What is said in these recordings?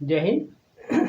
जय हिंद।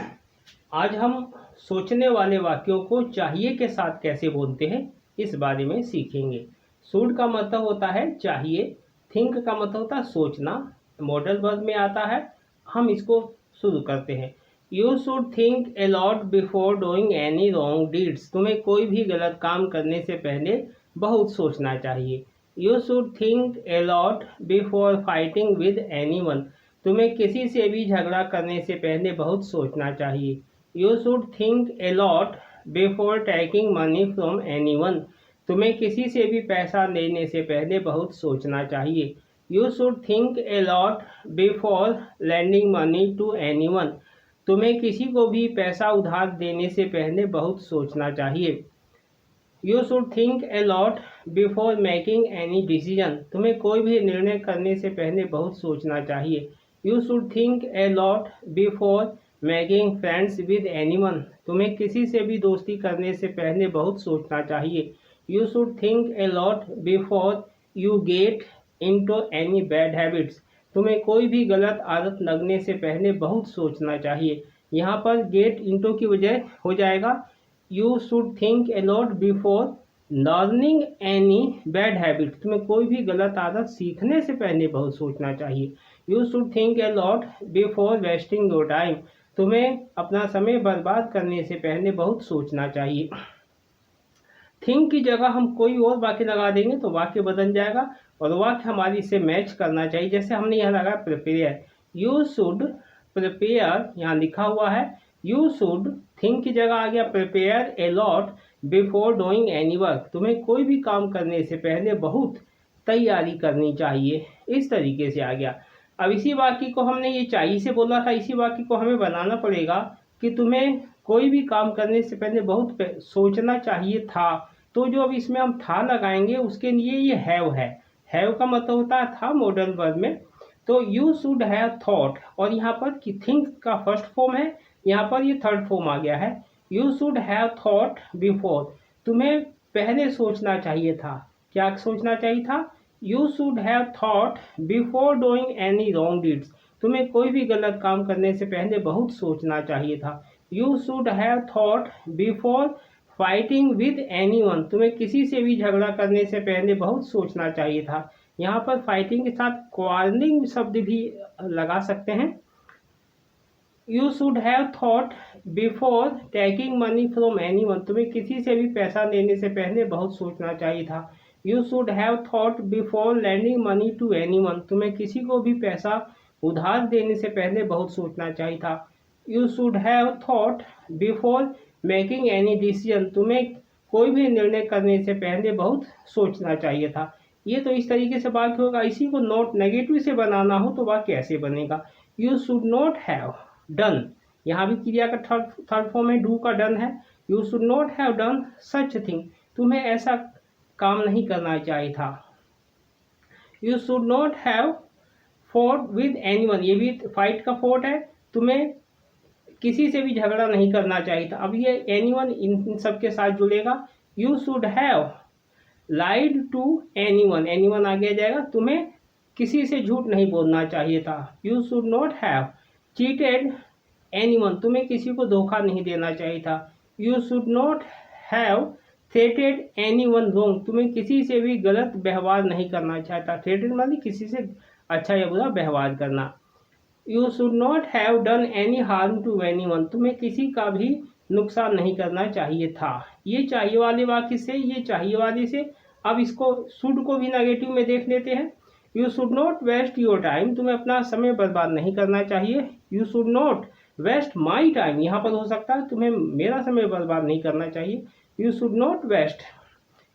आज हम सोचने वाले वाक्यों को चाहिए के साथ कैसे बोलते हैं इस बारे में सीखेंगे। शुड का मतलब होता है चाहिए, थिंक का मतलब होता है सोचना, मॉडल वर्ब में आता है। हम इसको शुरू करते हैं। You should think a lot before doing any wrong deeds. तुम्हें कोई भी गलत काम करने से पहले बहुत सोचना चाहिए। You should think a lot before fighting with anyone. तुम्हें किसी से भी झगड़ा करने से पहले बहुत सोचना चाहिए। You should think a lot before taking money from anyone. तुम्हें किसी से भी पैसा लेने से पहले बहुत सोचना चाहिए। You should think a lot before lending money to anyone. तुम्हें किसी को भी पैसा उधार देने से पहले बहुत सोचना चाहिए। You should think a lot before making any decision. तुम्हें कोई भी निर्णय करने से पहले बहुत सोचना चाहिए। You should think a lot before making friends with anyone. तुम्हें किसी से भी दोस्ती करने से पहले बहुत सोचना चाहिए। You should think a lot before you get into any bad habits. तुम्हें कोई भी गलत आदत लगने से पहले बहुत सोचना चाहिए। यहाँ पर गेट इनटू की वजह हो जाएगा you should think a lot before learning any bad habit. तुम्हें कोई भी गलत आदत सीखने से पहले बहुत सोचना चाहिए। You should think a lot before wasting your time. तुम्हें अपना समय बर्बाद करने से पहले बहुत सोचना चाहिए। थिंक की जगह हम कोई और वाक्य लगा देंगे तो वाक्य बदल जाएगा और वाक्य हमारी से मैच करना चाहिए। जैसे हमने यहाँ लगा प्रिपेयर, यू शुड प्रिपेयर, यहाँ लिखा हुआ है यू शुड, थिंक की जगह आ गया prepare a lot before doing any work. तुम्हें कोई भी काम करने से पहले बहुत तैयारी करनी चाहिए। इस तरीके से आ गया। अब इसी वाक्य को हमने ये चाहिए से बोला था, इसी वाक्य को हमें बनाना पड़ेगा कि तुम्हें कोई भी काम करने से पहले बहुत सोचना चाहिए था। तो जो अब इसमें हम था लगाएंगे उसके लिए ये हैव है। हैव का मतलब होता है था मॉडल वर्ब में। तो यू शुड हैव थॉट, और यहाँ पर कि थिंक का फर्स्ट फॉर्म है, यहाँ पर ये थर्ड फॉर्म आ गया है। You should have thought before. तुम्हें पहले सोचना चाहिए था। क्या सोचना चाहिए था? You should have thought before doing any wrong deeds. तुम्हें कोई भी गलत काम करने से पहले बहुत सोचना चाहिए था। You should have thought before fighting with anyone. तुम्हें किसी से भी झगड़ा करने से पहले बहुत सोचना चाहिए था। यहाँ पर फाइटिंग के साथ क्वारलिंग शब्द भी लगा सकते हैं। You should have thought before taking money from anyone. तुम्हें किसी से भी पैसा लेने से पहले बहुत सोचना चाहिए था। You should have thought before lending money to anyone. तुम्हें किसी को भी पैसा उधार देने से पहले बहुत सोचना चाहिए था। You should have thought before making any decision. तुम्हें कोई भी निर्णय करने से पहले बहुत सोचना चाहिए था। ये तो इस तरीके से वाक्य होगा। इसी को नोट नेगेटिव से बनाना हो तो वाक्य ऐसे बनेगा, you should not have done. यहाँ भी क्रिया का थर्ड फॉर्म है, डू का डन है। You should not have done such thing. तुम्हें ऐसा काम नहीं करना चाहिए था। You should not have fought with anyone. ये भी फाइट का फोर्ट है। तुम्हें किसी से भी झगड़ा नहीं करना चाहिए था। अब ये एनीवन इन सब के साथ जुड़ेगा। You should have lied to anyone. Anyone आगे जाएगा। तुम्हें किसी से झूठ नहीं बोलना चाहिए था। You should not have cheated anyone. तुम्हें किसी को धोखा नहीं देना चाहिए था। You should not have threatened anyone wrong. तुम्हें किसी से भी गलत व्यवहार नहीं करना चाहिए था। थ्रेटेड मतलब किसी से अच्छा या बुरा व्यवहार करना। You should not have done any harm to anyone. तुम्हें किसी का भी नुकसान नहीं करना चाहिए था। ये चाहिए वाले वाक्य से, ये चाहिए वाले से। अब इसको शुड को भी नेगेटिव में देख लेते हैं। You should not waste your time. तुम्हें अपना समय बर्बाद नहीं करना चाहिए। You should not waste my time. यहाँ पर हो सकता है तुम्हें मेरा समय बर्बाद नहीं करना चाहिए। यू शुड नॉट वेस्ट,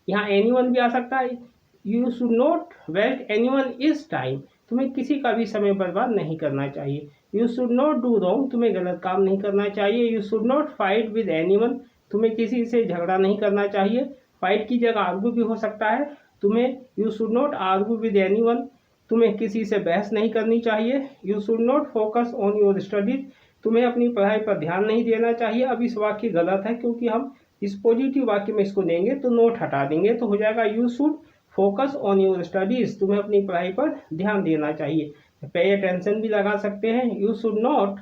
यहाँ एनीवन भी आ सकता है। You should not waste anyone is time. तुम्हें किसी का भी समय बर्बाद नहीं करना चाहिए। You should not do wrong. तुम्हें गलत काम नहीं करना चाहिए। You should not fight with anyone. तुम्हें किसी से झगड़ा नहीं करना चाहिए। फाइट की जगह आर्गू भी हो सकता है। तुम्हें you should not argue with anyone. तुम्हें किसी से बहस नहीं करनी चाहिए। You should not focus on your studies. तुम्हें अपनी पढ़ाई पर ध्यान नहीं देना चाहिए। अब इस वाक्य गलत है क्योंकि हम इस पॉजिटिव वाक्य में इसको लेंगे तो नोट हटा देंगे तो हो जाएगा you should focus on your studies. तुम्हें अपनी पढ़ाई पर ध्यान देना चाहिए। पे अटेंशन भी लगा सकते हैं। You should not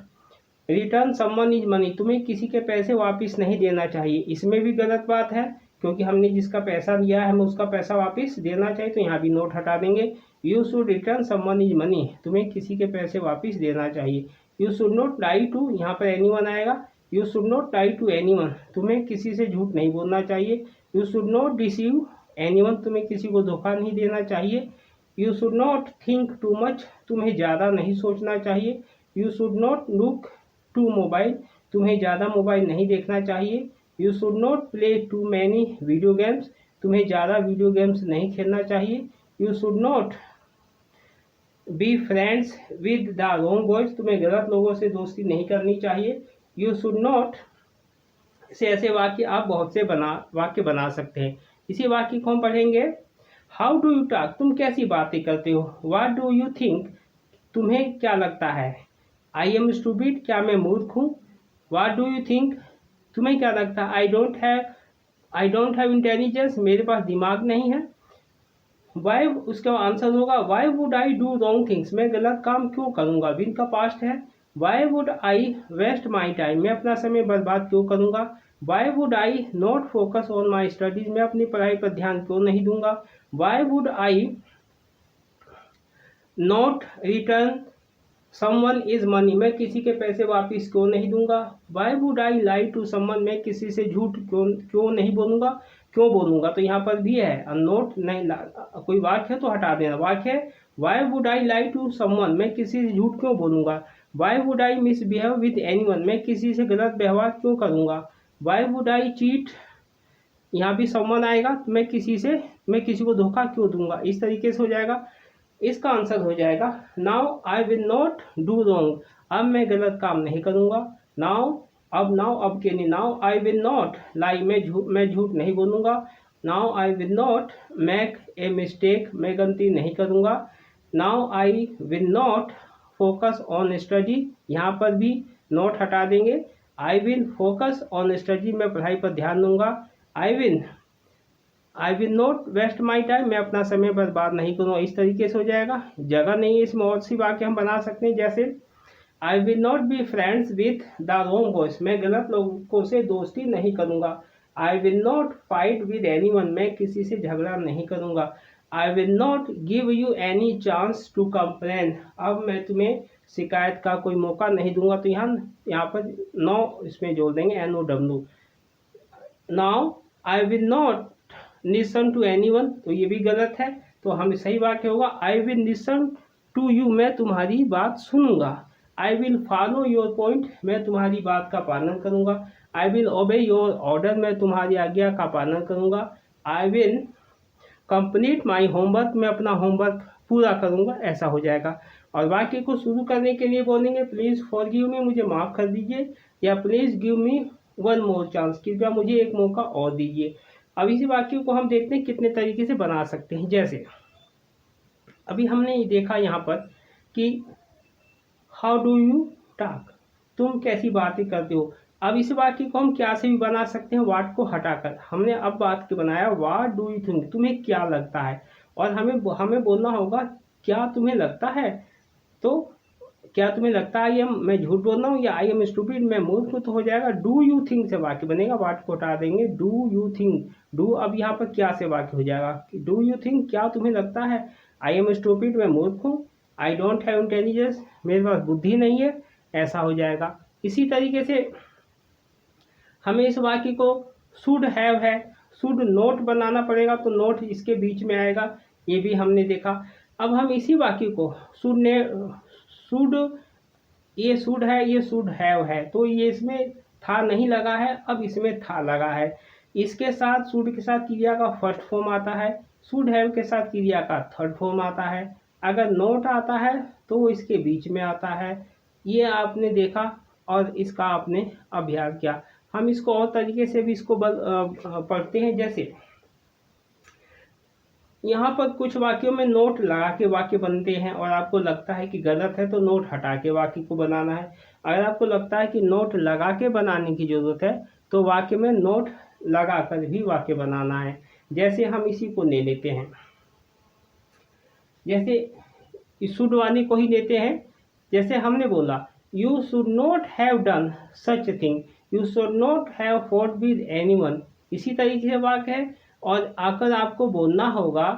return someone is money, तुम्हें किसी के पैसे वापस नहीं देना चाहिए, इसमें भी गलत बात है क्योंकि हमने जिसका पैसा दिया है हमें उसका पैसा वापस देना चाहिए, तो यहाँ भी नोट हटा देंगे। You should return someone is money, तुम्हें किसी के पैसे वापस देना चाहिए। You should not lie to, यहाँ पर एनीवन आएगा। You should not lie to anyone, तुम्हें किसी से झूठ नहीं बोलना चाहिए। You should not deceive anyone, तुम्हें किसी को धोखा नहीं देना चाहिए। You should not think too much, तुम्हें ज़्यादा नहीं सोचना चाहिए। You should not look to mobile, तुम्हें ज़्यादा मोबाइल नहीं देखना चाहिए। You should not play too many video games, तुम्हें ज़्यादा वीडियो गेम्स नहीं खेलना चाहिए। You should not be friends with the wrong boys, तुम्हें गलत लोगों से दोस्ती नहीं करनी चाहिए। यू शुड नॉट से ऐसे वाक्य आप बहुत से वाक्य बना सकते हैं। इसी वाक्य को हम पढ़ेंगे। हाउ डू यू टॉक, तुम कैसी बातें करते हो। व्हाट डू यू थिंक, तुम्हें क्या लगता है। आई एम स्टूपिड, क्या मैं मूर्ख हूँ। व्हाट डू यू थिंक, तुम्हें क्या लगता है। आई डोंट हैव इंटेलिजेंस, मेरे पास दिमाग नहीं है। वाई, उसका आंसर होगा why would I do wrong things, मैं गलत काम क्यों करूँगा। विल का पास्ट है। Why would I waste my time, मैं अपना समय बर्बाद क्यों करूँगा। Why would I not focus on my studies, मैं अपनी पढ़ाई पर ध्यान क्यों नहीं दूंगा। Why would I not return someone is money, मैं किसी के पैसे वापस क्यों नहीं दूंगा। Why would I lie to someone, मैं किसी से झूठ क्यों नहीं बोलूंगा, क्यों बोलूंगा। तो यहाँ पर भी है नोट नहीं, कोई वाक्य है तो हटा देना। वाक्य है why would I lie to someone, मैं किसी से झूठ क्यों बोलूंगा। Why would I misbehave with anyone, मैं किसी से गलत व्यवहार क्यों करूंगा। वाई वुड आई चीट, यहाँ भी समवन आएगा, मैं किसी को धोखा क्यों दूंगा। इस तरीके से हो जाएगा। इसका आंसर हो जाएगा now I will not do wrong, अब मैं गलत काम नहीं करूँगा। नाउ अब के लिए now I will not lie, मैं झूठ नहीं बोलूँगा। Now I will not make a mistake, मैं गलती नहीं करूँगा। Now I will not focus on study, यहाँ पर भी नॉट हटा देंगे। I will focus on study, मैं पढ़ाई पर ध्यान दूंगा। I will not waste my time, मैं अपना समय बर्बाद नहीं करूँगा। इस तरीके से हो जाएगा। जगह नहीं है इसमें, और सी वाक्य हम बना सकते हैं जैसे I will not be friends with the wrong boys, मैं गलत लोगों से दोस्ती नहीं करूँगा। I will not fight with anyone, मैं किसी से झगड़ा नहीं करूँगा। I will not give you any chance to complain, अब मैं तुम्हें शिकायत का कोई मौका नहीं दूंगा। तो यहाँ पर नो इसमें जोड़ देंगे NOW। Now I will not listen to anyone, तो ये भी गलत है, तो हम सही वाक्य होगा I will listen to you, मैं तुम्हारी बात सुनूंगा। I will follow your point, मैं तुम्हारी बात का पालन करूंगा। I will obey your order, मैं तुम्हारी आज्ञा का पालन करूंगा। I will complete my homework, मैं अपना होमवर्क पूरा करूंगा। ऐसा हो जाएगा। और वाक्य को शुरू करने के लिए बोलेंगे प्लीज़ फॉरगिव मी, मुझे माफ़ कर दीजिए, या please give me one more chance, कृपया मुझे एक मौका और दीजिए। अब इसी वाक्य को हम देखते हैं कितने तरीके से बना सकते हैं। जैसे अभी हमने देखा यहाँ पर कि हाउ डू यू टॉक, तुम कैसी बातें करते हो। अब इस वाक्य को हम क्या से भी बना सकते हैं, वाट को हटाकर। हमने अब वाक्य बनाया व्हाट डू यू थिंक, तुम्हें क्या लगता है। और हमें बोलना होगा क्या तुम्हें लगता है। तो क्या तुम्हें लगता है मैं झूठ बोल रहा हूँ, या आई एम स्टूपिड, मैं मूर्ख हूँ। तो हो जाएगा डू यू थिंक से वाक्य बनेगा। वाट को हटा देंगे, डू यू थिंक। डू अब यहाँ पर क्या से वाक्य हो जाएगा, डू यू थिंक, क्या तुम्हें लगता है। आई एम स्टूपिड, मैं मूर्ख हूँ। आई डोंट हैव इंटेलिजेंस, मेरे पास बुद्धि नहीं है। ऐसा हो जाएगा। इसी तरीके से हमें इस वाक्य को शुड हैव है, शुड नोट बनाना पड़ेगा, तो नोट इसके बीच में आएगा। ये भी हमने देखा। अब हम इसी वाक्य को ये शुड है, ये शुड हैव है, तो ये इसमें था नहीं लगा है, अब इसमें था लगा है। इसके साथ शुड के साथ क्रिया का फर्स्ट फॉर्म आता है, शुड हैव के साथ क्रिया का थर्ड फॉर्म आता है। अगर नोट आता है तो वो इसके बीच में आता है। ये आपने देखा और इसका आपने अभ्यास किया। हम इसको और तरीके से भी इसको पढ़ते हैं। जैसे यहाँ पर कुछ वाक्यों में नोट लगा के वाक्य बनते हैं, और आपको लगता है कि गलत है तो नोट हटा के वाक्य को बनाना है। अगर आपको लगता है कि नोट लगा के बनाने की ज़रूरत है तो वाक्य में नोट लगा कर भी वाक्य बनाना है। जैसे हम इसी को ले लेते हैं, जैसे शुड वाली को ही लेते हैं। जैसे हमने बोला you should not have done such thing, you should not have fought with anyone. इसी तरीके से वाक्य है। और अगर आपको बोलना होगा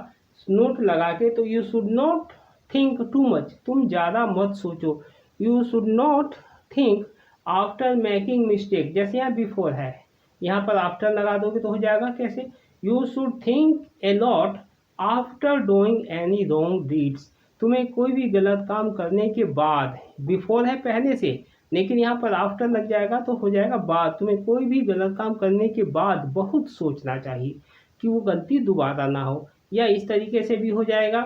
नोट लगा के तो you should not think too much, तुम ज़्यादा मत सोचो। You should not think after making mistake, जैसे यहाँ बिफोर है, यहाँ पर आफ्टर लगा दोगे तो हो जाएगा कैसे, you should think a lot after doing any wrong deeds, तुम्हें कोई भी गलत काम करने के बाद, बिफोर है पहले से लेकिन यहाँ पर आफ्टर लग जाएगा तो हो जाएगा बाद, तुम्हें कोई भी गलत काम करने के बाद बहुत सोचना चाहिए कि वो गलती दोबारा ना हो। या इस तरीके से भी हो जाएगा,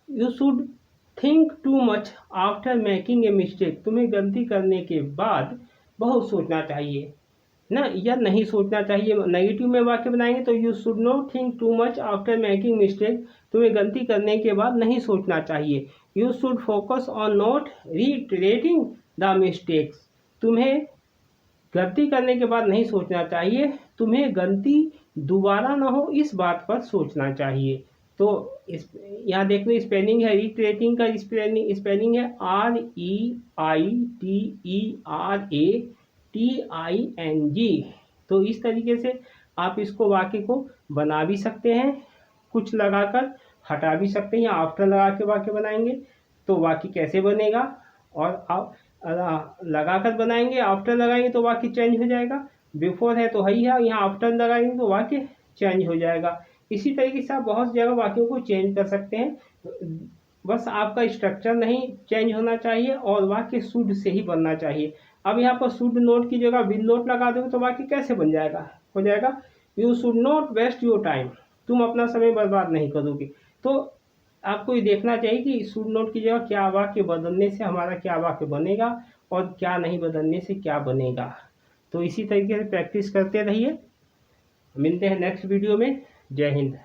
you should think too much after making a mistake, तुम्हें गलती करने के बाद बहुत सोचना चाहिए ना, या नहीं सोचना चाहिए। नेगेटिव में वाक्य बनाएंगे तो you should not think too much after making mistake, तुम्हें गलती करने के बाद नहीं सोचना चाहिए। You should focus on not retreating the mistakes, तुम्हें गलती करने के बाद नहीं सोचना चाहिए, तुम्हें गलती दोबारा ना हो इस बात पर सोचना चाहिए। तो इस यहाँ देख लो स्पेलिंग है, रिट्रेटिंग का स्पेलिंग है REITERATING। तो इस तरीके से आप इसको वाक्य को बना भी सकते हैं, कुछ लगाकर हटा भी सकते हैं, या आफ्टर लगा के वाक्य बनाएंगे तो वाक्य कैसे बनेगा, और आप लगाकर बनाएंगे, आफ्टर लगाएंगे तो वाक्य चेंज हो जाएगा। बिफोर है तो ही है, यहाँ आफ्टर लगाएंगे तो वाक्य चेंज हो जाएगा। इसी तरीके से आप बहुत जगह वाक्यों को चेंज कर सकते हैं, बस आपका स्ट्रक्चर नहीं चेंज होना चाहिए और वाक्य शुड से ही बनना चाहिए। अब यहाँ पर शुड नोट की जगह विल नोट लगा दोगे तो वाक्य कैसे बन जाएगा, हो जाएगा you should not waste your time, तुम अपना समय बर्बाद नहीं करोगे। तो आपको ये देखना चाहिए कि शुड नोट की जगह क्या वाक्य बदलने से हमारा क्या वाक्य बनेगा और क्या नहीं बदलने से क्या बनेगा। तो इसी तरीके से प्रैक्टिस करते रहिए। मिलते हैं नेक्स्ट वीडियो में। जय हिंद।